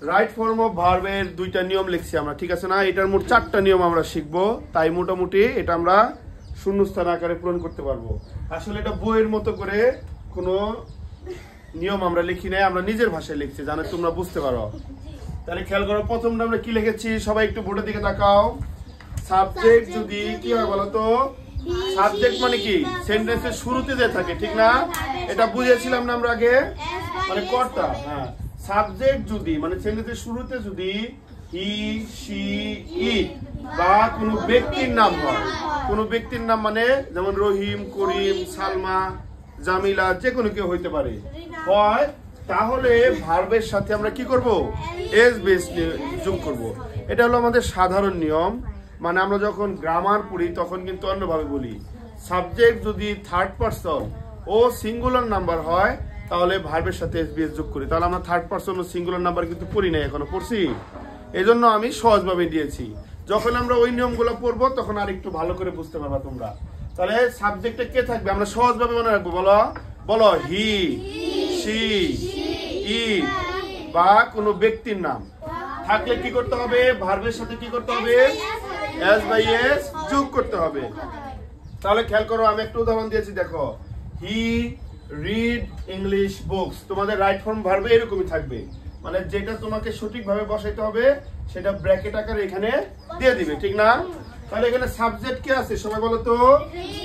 Right form of ভার্বের দুইটা নিয়ম লিখছি আমরা, ঠিক আছে না? এটার মোট 4টা নিয়ম আমরা শিখবো, তাই মোটামুটি এটা আমরা শূন্যস্থান আকারে পূরণ করতে পারবো। আসলে এটা বইয়ের মতো করে কোনো নিয়ম আমরা লিখি নাই, আমরা নিজের ভাষায় লিখছি, জানো তোমরা বুঝতে পারো। তাহলে খেয়াল করো, প্রথমটা আমরা কি লিখেছি, সবাই একটু বোর্ডের দিকে তাকাও। সাবজেক্ট যদি কি হয় বলতো, সাবজেক্ট মানে কি সেন্টেন্সের শুরুতে যে থাকে, ঠিক না? এটা বুঝেছিলাম না আমরা আগে, মানে কর্তা। হ্যাঁ, সাবজেক্ট যদি মানে সেন্টেন্সের শুরুতে যদি হি, শি, ইট বা কোনো ব্যক্তির নাম হয়, কোনো ব্যক্তির নাম মানে যেমন রহিম, করিম, সালমা, জামিলা, যে কোনো কেউ হইতে পারে হয়, তাহলে ভার্বের সাথে আমরা কি করব? এস বেস যোগ করব। এটা হলো আমাদের সাধারণ নিয়ম। মানে আমরা যখন গ্রামার পড়ি তখন কিন্তু অন্যভাবে বলি। সাবজেক্ট যদি থার্ড পারসন ও সিঙ্গুলার নাম্বার হয় তাহলে ভার্বের সাথে এস বেস যোগ করি। তাহলে আমরা থার্ড পারসন ও সিঙ্গুলার নাম্বার কিন্তু পড়ি নাই, এখনো পড়ছি। এই জন্য আমি সহজভাবে দিয়েছি। যখন আমরা ওই নিয়মগুলো পড়বো তখন আর একটু ভালো করে বুঝতে পারবা তোমরা। তাহলে সাবজেক্টে কে থাকবে আমরা সহজভাবে মনে রাখবো। বলো বলো, হি, শি, ইট বা কোনো ব্যক্তির নাম থাকলে কি করতে হবে? ভার্বের সাথে কি করতে হবে? এস বাই এস যোগ করতে হবে। তাহলে খেয়াল করো, আমি একটা উদাহরণ দিয়েছি, দেখো। হি রিড ইংলিশ বুকস, তোমাদের রাইট ফর্ম ভার্বে এরকমই থাকবে, মানে যেটা তোমাকে সঠিকভাবে বসাইতে হবে সেটা ব্র্যাকেট আকারে এখানে দিয়ে দিবে, ঠিক না? তাহলে এখানে সাবজেক্ট কি আছে সবাই বলো তো?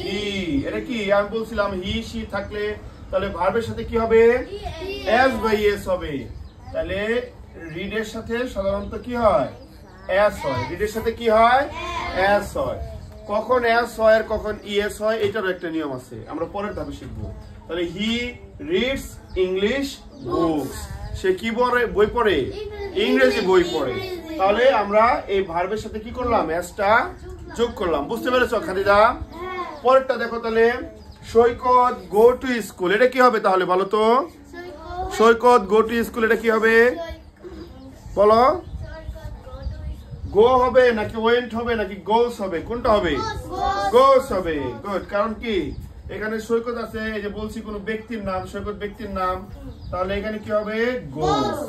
হি। এটা কি আমি বলছিলাম, হি শি থাকলে তাহলে ভার্বের সাথে কি হবে? এস বাই এস হবে। তাহলে রিড এর সাথে সাধারণত কি হয়? এস হয়। রিড এর সাথে কি হয়? এস হয়। কখন এস হয় আর কখন ইএস হয় এটারও একটা নিয়ম আছে, আমরা পরের ধাপে শিখবো। তাহলে হি রিডস ইংলিশ বুকস, সে কি বই পড়ে? ইংরেজি বই পড়ে। তাহলে আমরা এই ভার্বের সাথে কি করলাম? এসটা যোগ করলাম। বুঝতে পেরেছো খাদিজা? পরেরটা দেখো, তাহলে সৈকত গো টু স্কুল, এটা কি হবে তাহলে বলো তো? সৈকত গো টু স্কুল, এটা কি হবে বলো? গো হবে নাকি ওয়েন্ট হবে নাকি গোস হবে? কোনটা হবে? গোস হবে। গুড। কারণ কি এখানে সৈকত আছে, এই যে বলছি কোনো ব্যক্তির নাম, সৈকত ব্যক্তির নাম, তাহলে এখানে কি হবে? গোস।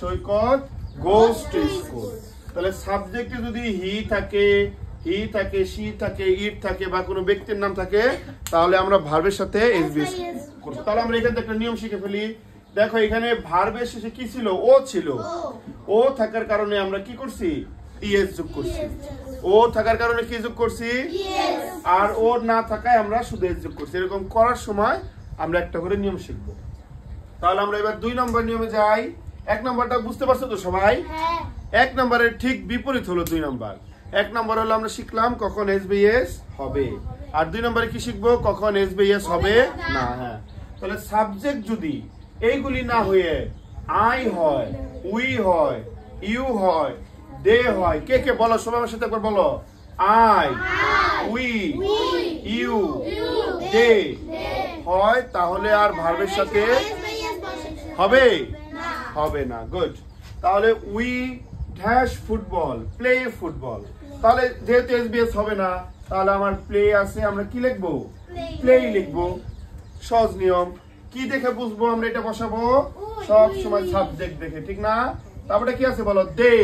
সৈকত গোস টু স্কুল। তাহলে সাবজেক্টে যদি হি থাকে, শি থাকে, ইট থাকে বা কোনো ব্যক্তির নাম থাকে তাহলে আমরা ভার্বের সাথে এস বেস করব। তাহলে আমরা এখানে একটা নিয়ম শিখে ফেলি। দেখো এখানে ভার্বের শেষে কি ছিল? ও ছিল। ও থাকার কারণে আমরা কি করছি? ইএস যোগ করছি। ও থাকার কারণে কি যোগ করছি? আর ও না থাকায় আমরা শুধু এস যোগ করছি। এরকম করার সময় আমরা একটা করে নিয়ম শিখব। তাহলে আমরা এবার 2 নম্বর নিয়মে যাই। 1 নম্বরটা বুঝতে পারছো তো সবাই? 1 নম্বরের ঠিক বিপরীত হলো 2 নম্বর। 1 নম্বর হলো আমরা শিখলাম কখন এস বাই এস হবে, আর 2 নম্বরে কি শিখবো? কখন এস বাই এস হবে না। হ্যাঁ, তাহলে সাবজেক্ট যদি এইগুলি না হয়ে আই হয়, উই হয়, ইউ হয়, দে হয়, কে কে বলো সবাই আমার সাথে একবার বলো। আই, উই, ইউ, দে হয়, তাহলে আর ভার্বের সাথে হবে হবে না। গুড। তাহলে we dash football, play football, তাহলে যেহেতু এসবিএস হবে না তাহলে আমার প্লে আছে, আমরা কি লিখবো? প্লে লিখবো। সহজ নিয়ম। কি দেখে বুঝবো আমরা এটা বসাবো? সব সময় সাবজেক্ট দেখে, ঠিক না? তারপরে কি আছে বলো? They.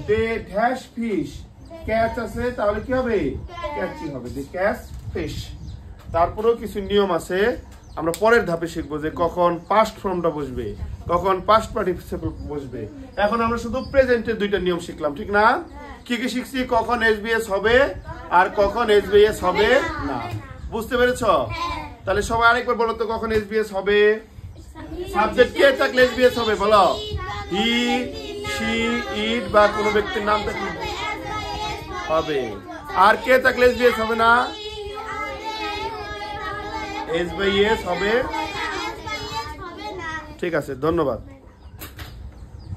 They dash fish, catch আছে, তাহলে কি হবে? ক্যাচই হবে। They catch fish. তারপরেও কিছু নিয়ম আছে, আমরা পরের ধাপে শিখবো যে কখন পাস্ট ফর্মটা বসবে, কখন পাস্ট পার্টিসিপল বসবে। এখন আমরা শুধু প্রেজেন্টের 2টা নিয়ম শিখলাম, ঠিক না? কি কি শিখছি? কখন এসবিএস হবে আর কখন এসবিএস হবে না। বুঝতে পেরেছো? তাহলে সবাই আরেকবার বলো তো, কখন এসবিএস হবে? সাবজেক্ট কে থাকলে এসবিএস হবে বলো? হি, শি, ইট বা কোনো ব্যক্তির নাম থাকলে হবে। আর কে থাকলে এসবিএস হবে না? এস বাই এস হবে। ঠিক আছে, ধন্যবাদ।